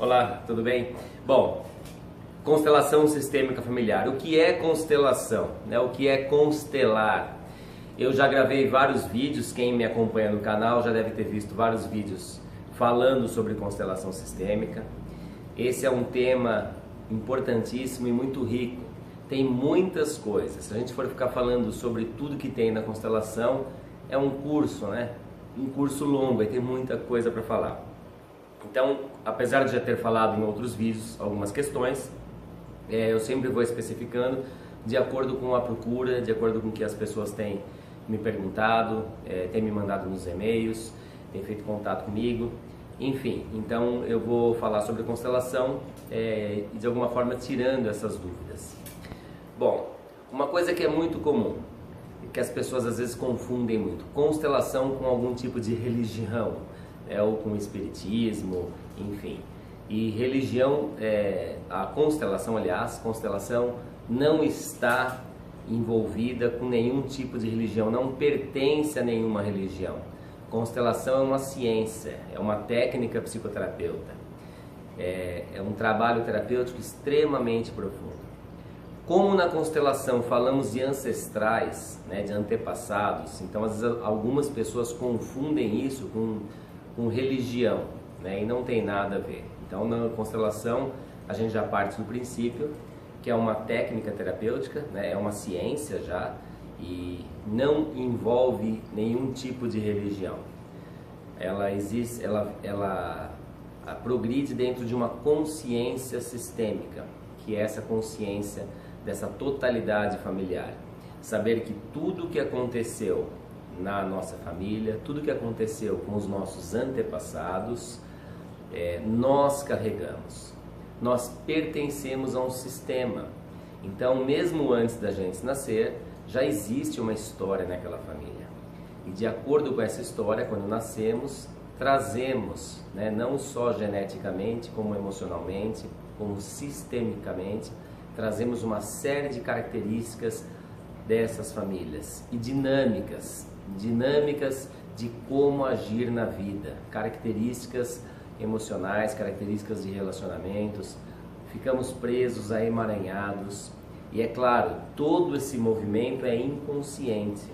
Olá, tudo bem? Bom, constelação sistêmica familiar. O que é constelação? O que é constelar? Eu já gravei vários vídeos, quem me acompanha no canal já deve ter visto vários vídeos falando sobre constelação sistêmica. Esse é um tema importantíssimo e muito rico. Tem muitas coisas. Se a gente for ficar falando sobre tudo que tem na constelação, é um curso, né? Um curso longo, vai ter muita coisa para falar. Então, apesar de já ter falado em outros vídeos algumas questões, eu sempre vou especificando de acordo com a procura, de acordo com o que as pessoas têm me perguntado, têm me mandado nos e-mails, têm feito contato comigo, enfim. Então, eu vou falar sobre constelação e de alguma forma tirando essas dúvidas. Bom, uma coisa que é muito comum, que as pessoas às vezes confundem muito, constelação com algum tipo de religião, ou com espiritismo, enfim. E religião, a constelação, aliás, constelação não está envolvida com nenhum tipo de religião, não pertence a nenhuma religião. Constelação é uma ciência, é uma técnica psicoterapeuta, é um trabalho terapêutico extremamente profundo. Como na constelação falamos de ancestrais, de antepassados, então às vezes algumas pessoas confundem isso com religião, e não tem nada a ver. Então na constelação a gente já parte do princípio que é uma técnica terapêutica, é uma ciência já, e não envolve nenhum tipo de religião. Ela existe, ela progride dentro de uma consciência sistêmica, que é essa consciência dessa totalidade familiar. Saber que tudo o que aconteceu na nossa família, tudo que aconteceu com os nossos antepassados, nós carregamos. Nós pertencemos a um sistema. Então, mesmo antes da gente nascer, já existe uma história naquela família. E de acordo com essa história, quando nascemos, trazemos, não só geneticamente, como emocionalmente, como sistemicamente, trazemos uma série de características dessas famílias e dinâmicas de como agir na vida, características emocionais, características de relacionamentos. Ficamos presos, emaranhados, e é claro, todo esse movimento é inconsciente.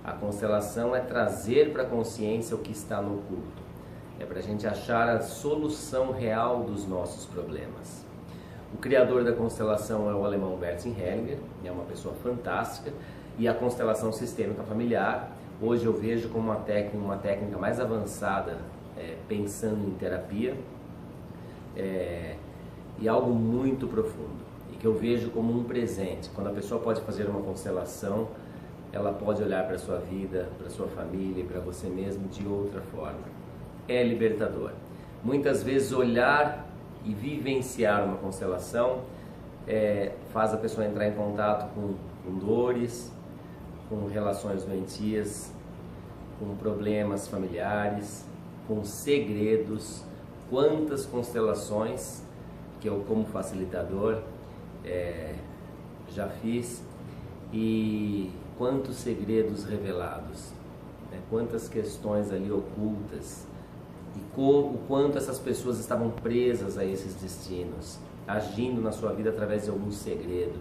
A constelação é trazer para a consciência o que está no oculto, é para a gente achar a solução real dos nossos problemas. O criador da constelação é o alemão Bert Hellinger, é uma pessoa fantástica, e a constelação sistêmica familiar, hoje eu vejo como uma técnica mais avançada, pensando em terapia, e algo muito profundo, e que eu vejo como um presente. Quando a pessoa pode fazer uma constelação, ela pode olhar para a sua vida, para a sua família e para você mesmo de outra forma. É libertador. Muitas vezes olhar e vivenciar uma constelação faz a pessoa entrar em contato com dores, com relações doentias, com problemas familiares, com segredos. Quantas constelações que eu, como facilitador, já fiz, e quantos segredos revelados, quantas questões ali ocultas, e o quanto essas pessoas estavam presas a esses destinos, agindo na sua vida através de algum segredo.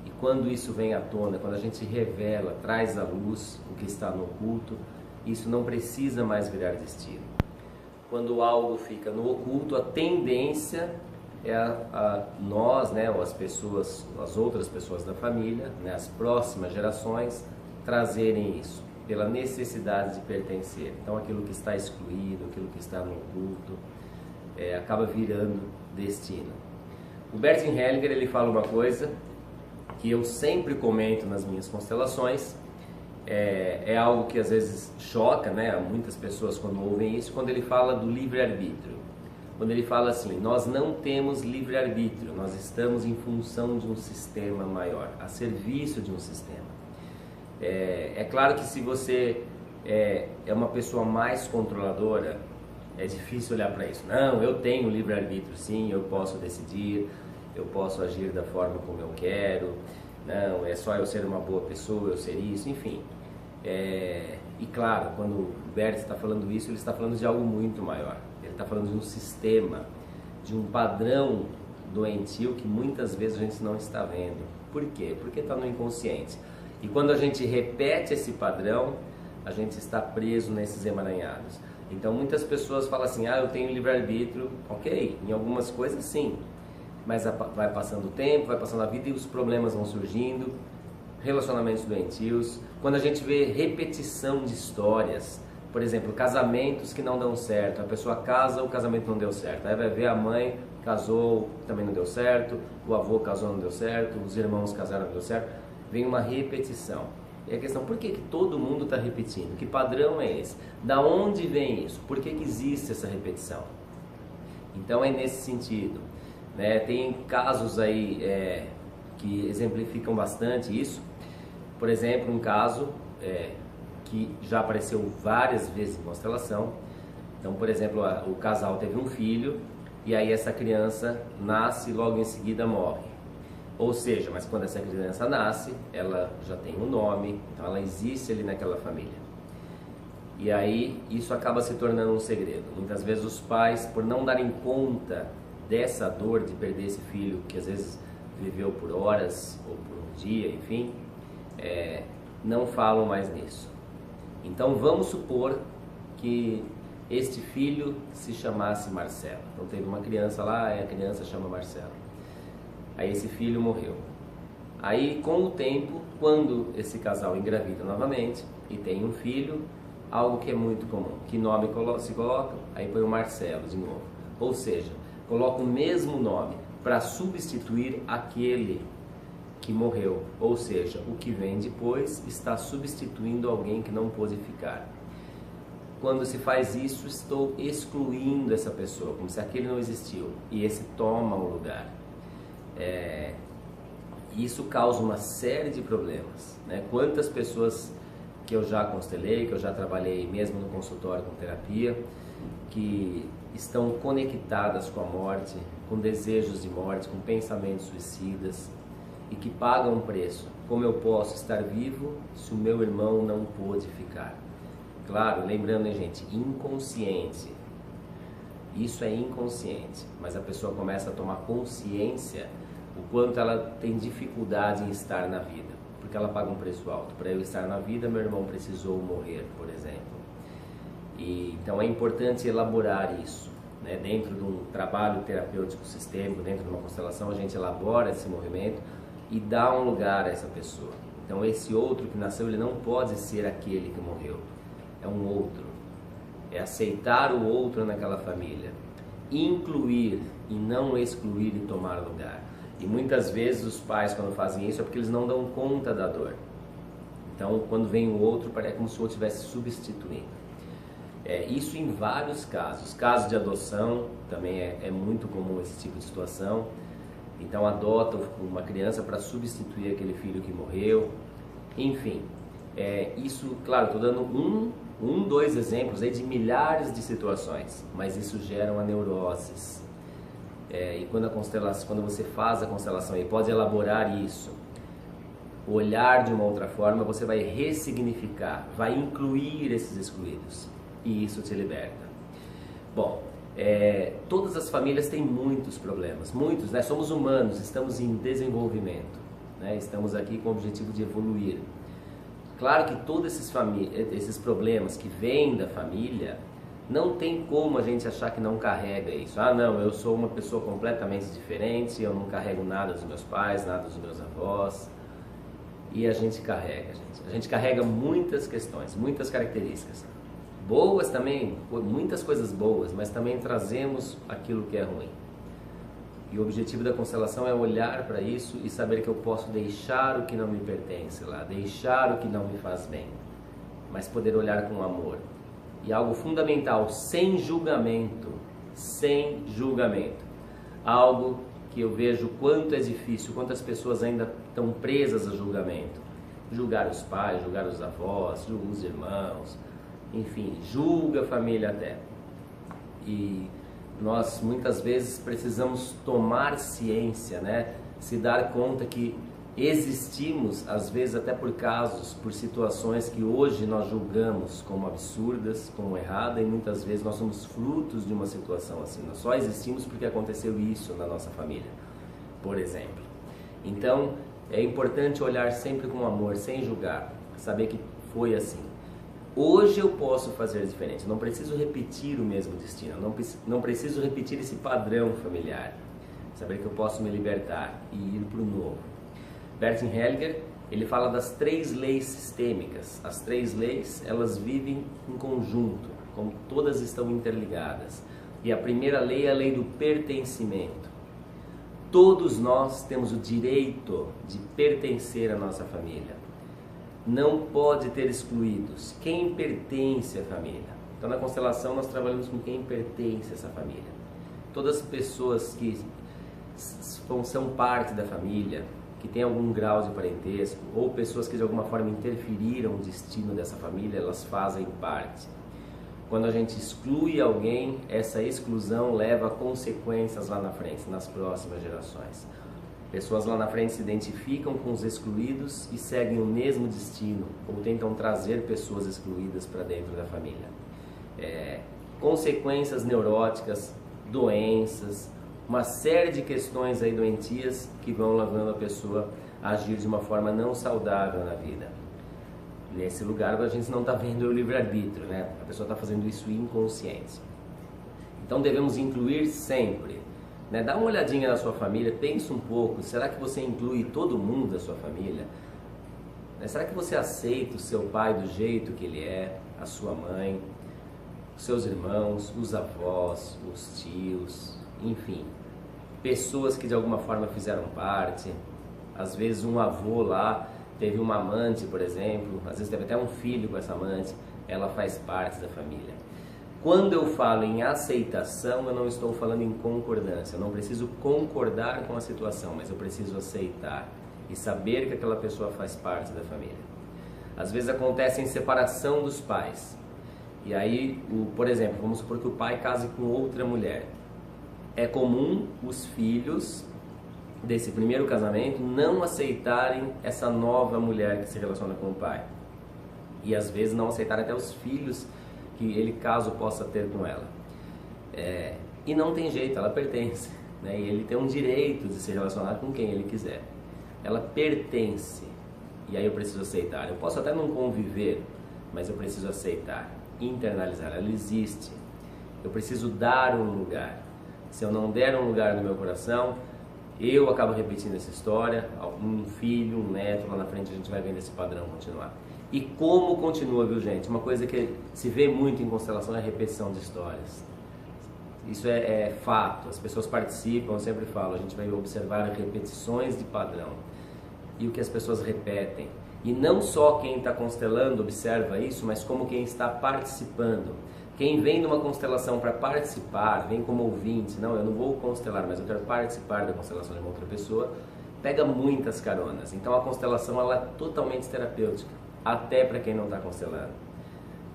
E quando isso vem à tona, quando a gente revela, traz à luz o que está no oculto, isso não precisa mais virar destino. Quando algo fica no oculto, a tendência é nós, ou as pessoas, as outras pessoas da família, as próximas gerações, trazerem isso, pela necessidade de pertencer. Então aquilo que está excluído, aquilo que está no oculto, acaba virando destino. O Bert Hellinger, ele fala uma coisa que eu sempre comento nas minhas constelações, é algo que às vezes choca, muitas pessoas quando ouvem isso, quando ele fala do livre-arbítrio. Quando ele fala assim, nós não temos livre-arbítrio, nós estamos em função de um sistema maior, a serviço de um sistema. É claro que se você é uma pessoa mais controladora, é difícil olhar para isso. Não, eu tenho livre-arbítrio, sim, eu posso decidir, eu posso agir da forma como eu quero, não, é só eu ser uma boa pessoa, eu ser isso, enfim. E claro, quando o Bert está falando isso, ele está falando de algo muito maior. Ele está falando de um sistema de um padrão doentio que muitas vezes a gente não está vendo. Por quê? Porque está no inconsciente. E quando a gente repete esse padrão, a gente está preso nesses emaranhados. Então muitas pessoas falam assim, eu tenho livre-arbítrio. Ok, em algumas coisas sim, mas vai passando o tempo, vai passando a vida e os problemas vão surgindo, relacionamentos doentios. Quando a gente vê repetição de histórias, por exemplo, casamentos que não dão certo, a pessoa casa, o casamento não deu certo, aí vai ver a mãe casou, também não deu certo, o avô casou, não deu certo, os irmãos casaram, não deu certo, vem uma repetição. E a questão, por que todo mundo está repetindo? Que padrão é esse? Da onde vem isso? Por que existe essa repetição? Então é nesse sentido, né? Tem casos aí que exemplificam bastante isso. Por exemplo, um caso que já apareceu várias vezes em constelação. Então, por exemplo, o casal teve um filho e aí essa criança nasce e logo em seguida morre. Ou seja, mas quando essa criança nasce, ela já tem um nome, então ela existe ali naquela família. E aí isso acaba se tornando um segredo. Muitas vezes os pais, por não darem conta dessa dor de perder esse filho, que às vezes viveu por horas ou por um dia, enfim, não falam mais nisso. Então vamos supor que este filho se chamasse Marcelo. Então teve uma criança lá, e a criança chama Marcelo. Aí esse filho morreu. Aí com o tempo, quando esse casal engravida novamente e tem um filho, algo que é muito comum, que nome se coloca? Aí põe o Marcelo de novo. Ou seja, coloca o mesmo nome para substituir aquele que morreu. Ou seja, o que vem depois está substituindo alguém que não pôde ficar. Quando se faz isso, estou excluindo essa pessoa, como se aquele não existiu, e esse toma o lugar. Isso causa uma série de problemas, né? Quantas pessoas que eu já constelei, que eu já trabalhei mesmo no consultório com terapia, que estão conectadas com a morte, com desejos de morte, com pensamentos suicidas e que pagam um preço. Como eu posso estar vivo se o meu irmão não pôde ficar? Claro, lembrando, hein, gente, inconsciente. Isso é inconsciente, mas a pessoa começa a tomar consciência o quanto ela tem dificuldade em estar na vida, porque ela paga um preço alto. Para eu estar na vida, meu irmão precisou morrer, por exemplo. E então é importante elaborar isso, né? Dentro de um trabalho terapêutico sistêmico, dentro de uma constelação, a gente elabora esse movimento e dá um lugar a essa pessoa. Então esse outro que nasceu, ele não pode ser aquele que morreu, é um outro. É aceitar o outro naquela família, incluir e não excluir e tomar lugar. E muitas vezes os pais, quando fazem isso, é porque eles não dão conta da dor. Então, quando vem o outro, parece como se o outro estivesse substituindo. Isso em vários casos. Casos de adoção, também é muito comum esse tipo de situação. Então, adotam uma criança para substituir aquele filho que morreu. Enfim, isso, claro, estou dando dois exemplos aí de milhares de situações, mas isso gera uma neuroses. E quando você faz a constelação e pode elaborar isso, olhar de uma outra forma, você vai ressignificar, vai incluir esses excluídos e isso te liberta. Bom, todas as famílias têm muitos problemas, muitos, né? Somos humanos, estamos em desenvolvimento, né? Estamos aqui com o objetivo de evoluir. Claro que todos esses problemas que vêm da família, não tem como a gente achar que não carrega isso. Não, eu sou uma pessoa completamente diferente, eu não carrego nada dos meus pais, nada dos meus avós. E a gente carrega, gente. A gente carrega muitas questões, muitas características. Boas também, muitas coisas boas, mas também trazemos aquilo que é ruim. E o objetivo da constelação é olhar para isso e saber que eu posso deixar o que não me pertence lá, deixar o que não me faz bem, mas poder olhar com amor. E algo fundamental, sem julgamento, algo que eu vejo quanto é difícil, quantas pessoas ainda estão presas a julgamento. Julgar os pais, julgar os avós, julgar os irmãos, enfim, julga a família até. E nós muitas vezes precisamos tomar ciência, né? Se dar conta que Existimos, às vezes até por casos, por situações que hoje nós julgamos como absurdas, como erradas, e muitas vezes nós somos frutos de uma situação assim. Nós só existimos porque aconteceu isso na nossa família, por exemplo. Então, é importante olhar sempre com amor, sem julgar, saber que foi assim. Hoje eu posso fazer diferente, não preciso repetir o mesmo destino, não preciso repetir esse padrão familiar. Saber que eu posso me libertar e ir para o novo. Bert Hellinger, ele fala das 3 leis sistêmicas. As 3 leis, elas vivem em conjunto, como todas estão interligadas. E a primeira lei é a lei do pertencimento. Todos nós temos o direito de pertencer à nossa família. Não pode ter excluídos. Quem pertence à família? Então na constelação nós trabalhamos com quem pertence a essa família. Todas as pessoas que são parte da família, que tem algum grau de parentesco, ou pessoas que de alguma forma interferiram no destino dessa família, elas fazem parte. Quando a gente exclui alguém, essa exclusão leva a consequências lá na frente, nas próximas gerações. Pessoas lá na frente se identificam com os excluídos e seguem o mesmo destino, ou tentam trazer pessoas excluídas para dentro da família. Consequências neuróticas, doenças, uma série de questões aí doentias que vão levando a pessoa a agir de uma forma não saudável na vida. Nesse lugar a gente não está vendo o livre-arbítrio, né? A pessoa está fazendo isso inconsciente. Então devemos incluir sempre, né? Dá uma olhadinha na sua família, pensa um pouco, será que você inclui todo mundo da sua família? Será que você aceita o seu pai do jeito que ele é, a sua mãe, os seus irmãos, os avós, os tios, enfim, pessoas que de alguma forma fizeram parte. Às vezes um avô lá teve uma amante, por exemplo, às vezes teve até um filho com essa amante, ela faz parte da família. Quando eu falo em aceitação, eu não estou falando em concordância, eu não preciso concordar com a situação, mas eu preciso aceitar e saber que aquela pessoa faz parte da família. Às vezes acontece em separação dos pais, e aí, por exemplo, vamos supor que o pai case com outra mulher. É comum os filhos desse primeiro casamento não aceitarem essa nova mulher que se relaciona com o pai. E às vezes não aceitarem até os filhos que ele, caso, possa ter com ela. E não tem jeito, ela pertence, né? E ele tem um direito de se relacionar com quem ele quiser. Ela pertence, e aí eu preciso aceitar. Eu posso até não conviver, mas eu preciso aceitar, internalizar. Ela existe. Eu preciso dar um lugar. Se eu não der um lugar no meu coração, eu acabo repetindo essa história, um filho, um neto, lá na frente a gente vai vendo esse padrão continuar. E como continua, viu gente? Uma coisa que se vê muito em constelação é a repetição de histórias. Isso é fato, as pessoas participam, eu sempre falo, a gente vai observar repetições de padrão e o que as pessoas repetem. E não só quem está constelando observa isso, mas como quem está participando. Quem vem de uma constelação para participar, vem como ouvinte, não, eu não vou constelar, mas eu quero participar da constelação de uma outra pessoa, pega muitas caronas. Então a constelação ela é totalmente terapêutica, até para quem não está constelando,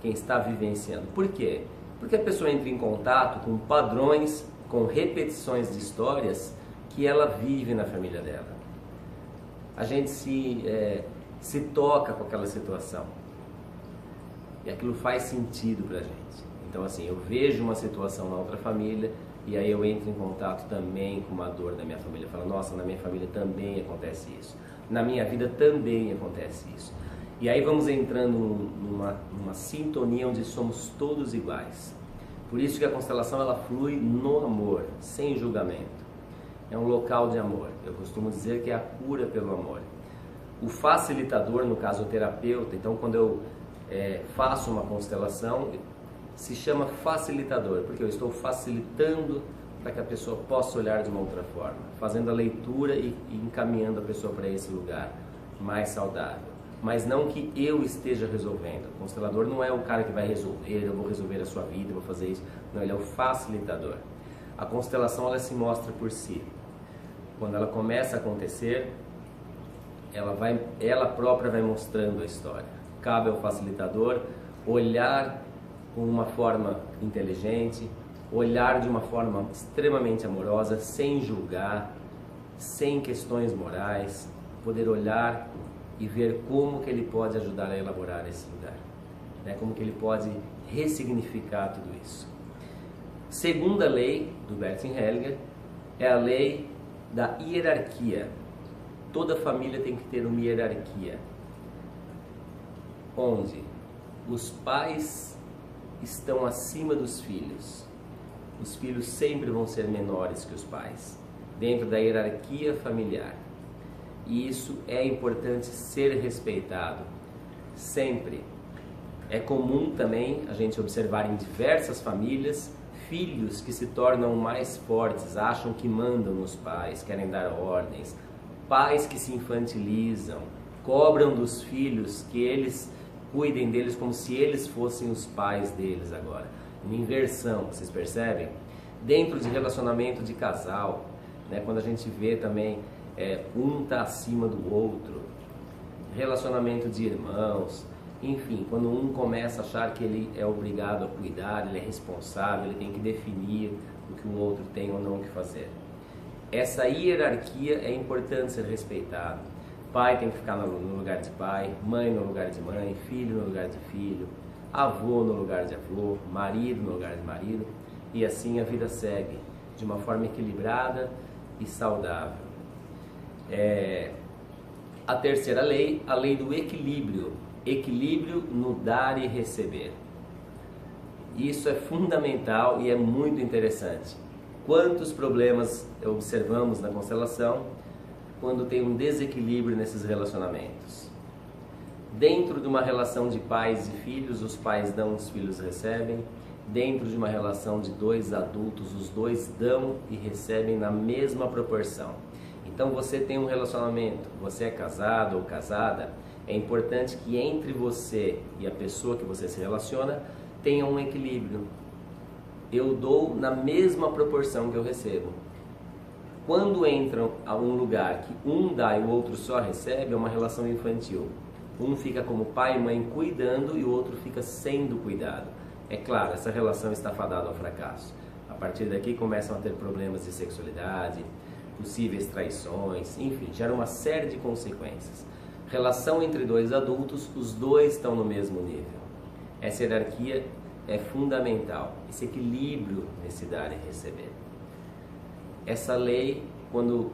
quem está vivenciando. Por quê? Porque a pessoa entra em contato com padrões, com repetições de histórias que ela vive na família dela. A gente se toca com aquela situação e aquilo faz sentido para a gente. Então assim, eu vejo uma situação na outra família e aí eu entro em contato também com uma dor da minha família. Eu falo, nossa, na minha família também acontece isso. Na minha vida também acontece isso. E aí vamos entrando numa sintonia onde somos todos iguais. Por isso que a constelação ela flui no amor, sem julgamento. É um local de amor. Eu costumo dizer que é a cura pelo amor. O facilitador, no caso o terapeuta, então quando eu faço uma constelação, se chama facilitador, porque eu estou facilitando para que a pessoa possa olhar de uma outra forma, fazendo a leitura e encaminhando a pessoa para esse lugar mais saudável. Mas não que eu esteja resolvendo. O constelador não é o cara que vai resolver, eu vou resolver a sua vida, eu vou fazer isso. Não, ele é o facilitador. A constelação ela se mostra por si. Quando ela começa a acontecer, ela própria vai mostrando a história. Cabe ao facilitador olhar com uma forma inteligente, olhar de uma forma extremamente amorosa, sem julgar, sem questões morais, poder olhar e ver como que ele pode ajudar a elaborar esse lugar, né? Como que ele pode ressignificar tudo isso. Segunda lei do Bert Hellinger é a lei da hierarquia. Toda família tem que ter uma hierarquia, onde os pais estão acima dos filhos. Os filhos sempre vão ser menores que os pais, dentro da hierarquia familiar. E isso é importante ser respeitado, sempre. É comum também a gente observar em diversas famílias filhos que se tornam mais fortes, acham que mandam nos pais, querem dar ordens. Pais que se infantilizam, cobram dos filhos que eles cuidem deles como se eles fossem os pais deles agora. Uma inversão, vocês percebem? Dentro de relacionamento de casal, né, quando a gente vê também um está acima do outro, relacionamento de irmãos, enfim, quando um começa a achar que ele é obrigado a cuidar, ele é responsável, ele tem que definir o que o outro tem ou não que fazer. Essa hierarquia é importante ser respeitada. Pai tem que ficar no lugar de pai, mãe no lugar de mãe, filho no lugar de filho, avô no lugar de avô, marido no lugar de marido, e assim a vida segue de uma forma equilibrada e saudável. A terceira lei, a lei do equilíbrio. Equilíbrio no dar e receber. Isso é fundamental e é muito interessante. Quantos problemas observamos na constelação quando tem um desequilíbrio nesses relacionamentos? Dentro de uma relação de pais e filhos, os pais dão, os filhos recebem. Dentro de uma relação de dois adultos, os dois dão e recebem na mesma proporção. Então você tem um relacionamento, você é casado ou casada, é importante que entre você e a pessoa que você se relaciona tenha um equilíbrio. Eu dou na mesma proporção que eu recebo. Quando entram a um lugar que um dá e o outro só recebe, é uma relação infantil. Um fica como pai e mãe cuidando e o outro fica sendo cuidado. É claro, essa relação está fadada ao fracasso. A partir daqui começam a ter problemas de sexualidade, possíveis traições, enfim, gera uma série de consequências. Relação entre dois adultos, os dois estão no mesmo nível. Essa hierarquia é fundamental, esse equilíbrio nesse dar e receber. Essa lei, quando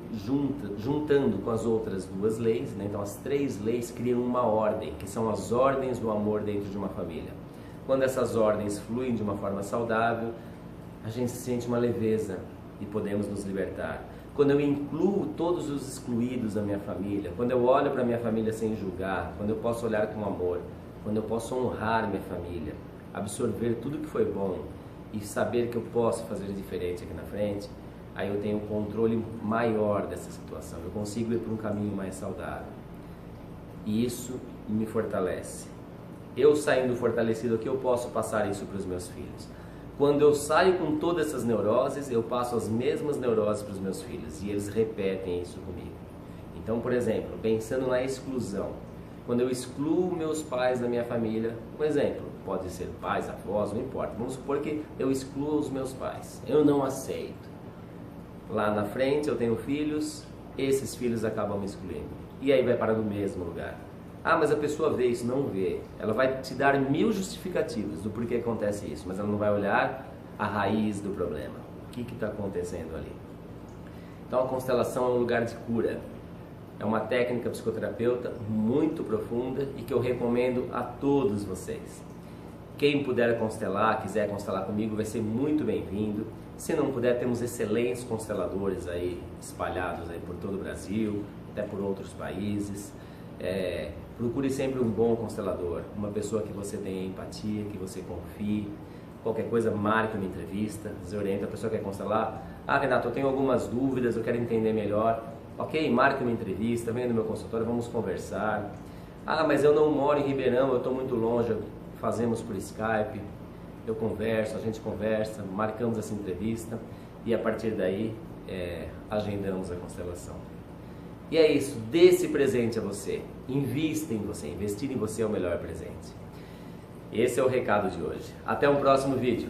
juntando com as outras duas leis, né, então as três leis criam uma ordem, que são as ordens do amor dentro de uma família. Quando essas ordens fluem de uma forma saudável, a gente sente uma leveza e podemos nos libertar. Quando eu incluo todos os excluídos da minha família, quando eu olho para a minha família sem julgar, quando eu posso olhar com amor, quando eu posso honrar minha família, absorver tudo que foi bom e saber que eu posso fazer diferente aqui na frente, aí eu tenho um controle maior dessa situação, eu consigo ir para um caminho mais saudável. E isso me fortalece. Eu saindo fortalecido aqui, eu posso passar isso para os meus filhos. Quando eu saio com todas essas neuroses, eu passo as mesmas neuroses para os meus filhos e eles repetem isso comigo. Então, por exemplo, pensando na exclusão, quando eu excluo meus pais da minha família, um exemplo, pode ser pais, avós, não importa, vamos supor que eu excluo os meus pais, eu não aceito. Lá na frente eu tenho filhos, esses filhos acabam me excluindo e aí vai parar no mesmo lugar. Ah, mas a pessoa vê isso, não vê. Ela vai te dar 1000 justificativas do porquê acontece isso, mas ela não vai olhar a raiz do problema. O que está acontecendo ali? Então a constelação é um lugar de cura. É uma técnica psicoterapeuta muito profunda e que eu recomendo a todos vocês. Quem puder constelar, quiser constelar comigo, vai ser muito bem-vindo. Se não puder, temos excelentes consteladores aí espalhados aí por todo o Brasil, até por outros países. Procure sempre um bom constelador, uma pessoa que você tenha empatia, que você confie. Qualquer coisa, marque uma entrevista, desorienta a pessoa que quer constelar. Ah, Renato, eu tenho algumas dúvidas, eu quero entender melhor. Ok, marque uma entrevista, venha no meu consultório, vamos conversar. Ah, mas eu não moro em Ribeirão, eu estou muito longe, fazemos por Skype. Eu converso, a gente conversa, marcamos essa entrevista e a partir daí agendamos a constelação. E é isso, dê esse presente a você, invista em você, investir em você é o melhor presente. Esse é o recado de hoje. Até um próximo vídeo.